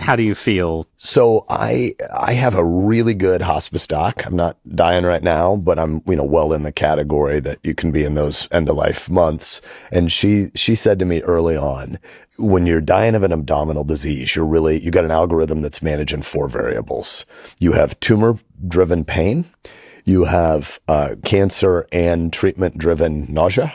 how do you feel? So I have a really good hospice doc. I'm not dying right now, but I'm, well in the category that you can be in those end of life months. And she said to me early on, when you're dying of an abdominal disease, you got an algorithm that's managing 4 variables. You have tumor driven pain. You have cancer and treatment-driven nausea.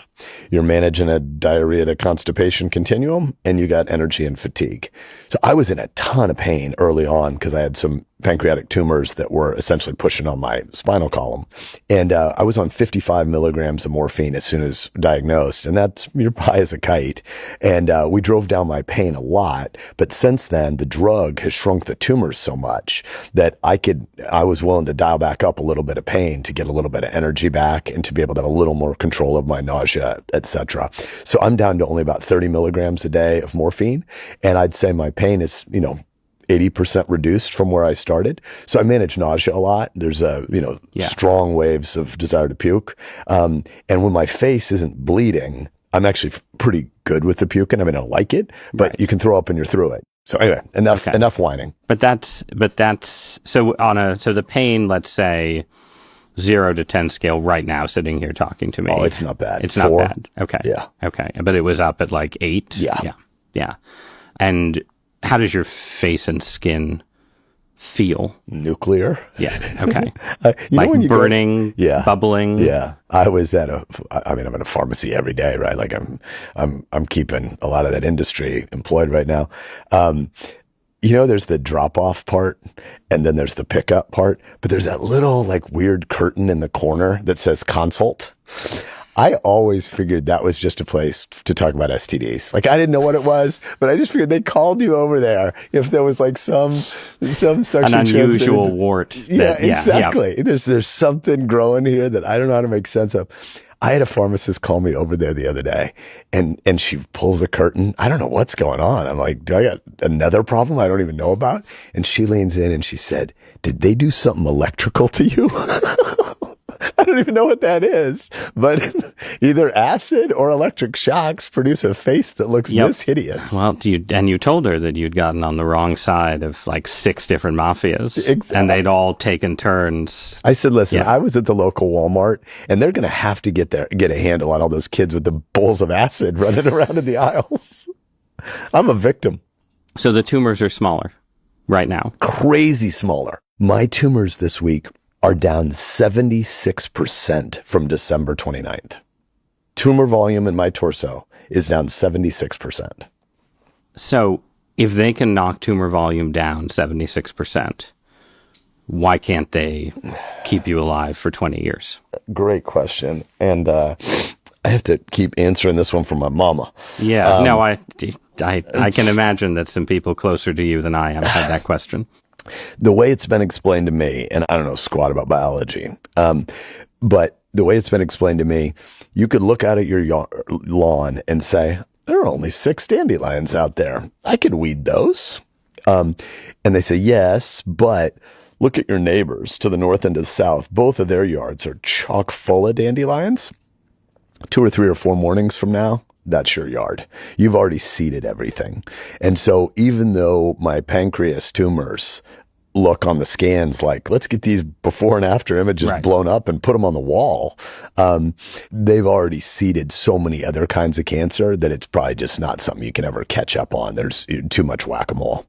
You're managing a diarrhea to constipation continuum, and you got energy and fatigue. So I was in a ton of pain early on because I had some pancreatic tumors that were essentially pushing on my spinal column. And I was on 55 milligrams of morphine as soon as diagnosed, and that's, you're high as a kite. And we drove down my pain a lot. But since then, the drug has shrunk the tumors so much that I was willing to dial back up a little bit of pain to get a little bit of energy back and to be able to have a little more control of my nausea, etc. So I'm down to only about 30 milligrams a day of morphine. And I'd say my pain is, 80% reduced from where I started. So I manage nausea a lot. There's strong waves of desire to puke. And when my face isn't bleeding, I'm actually pretty good with the puking. I mean, I don't like it, but you can throw up and you're through it. So anyway, enough whining. But that's so so the pain, let's say 0 to 10 scale right now, sitting here talking to me. Oh, it's not bad. It's 4. not bad. Okay. Yeah. Okay. But it was up at like 8. Yeah. And how does your face and skin feel? Nuclear. Yeah. Okay. Like when you burning, bubbling. Yeah. I was I'm in a pharmacy every day, right? Like I'm keeping a lot of that industry employed right now. There's the drop off part and then there's the pickup part, but there's that little like weird curtain in the corner that says consult. I always figured that was just a place to talk about STDs. Like I didn't know what it was, but I just figured they called you over there if there was like some section, an unusual wart. Exactly. Yeah. There's something growing here that I don't know how to make sense of. I had a pharmacist call me over there the other day and she pulls the curtain. I don't know what's going on. I'm like, do I got another problem I don't even know about? And she leans in and she said, did they do something electrical to you? I don't even know what that is, but either acid or electric shocks produce a face that looks this hideous. Well, you told her that you'd gotten on the wrong side of like 6 different mafias, exactly. And they'd all taken turns. I said, listen, I was at the local Walmart, and they're going to have to get a handle on all those kids with the bowls of acid running around in the aisles. I'm a victim. So the tumors are smaller right now. Crazy smaller. My tumors this week are down 76% from December 29th. Tumor volume in my torso is down 76%. So if they can knock tumor volume down 76%, why can't they keep you alive for 20 years? Great question. And I have to keep answering this one from my mama. Yeah, no, I can imagine that some people closer to you than I am had that question. The way it's been explained to me, and I don't know squat about biology, but the way it's been explained to me, you could look out at your lawn and say, there are only 6 dandelions out there. I could weed those. And they say, yes, but look at your neighbors to the north and to the south. Both of their yards are chock full of dandelions. 2 or 3 or 4 mornings from now, that's your yard. You've already seeded everything. And so even though my pancreas tumors look on the scans like, let's get these before and after images blown up and put them on the wall, they've already seeded so many other kinds of cancer that it's probably just not something you can ever catch up on. There's too much whack-a-mole.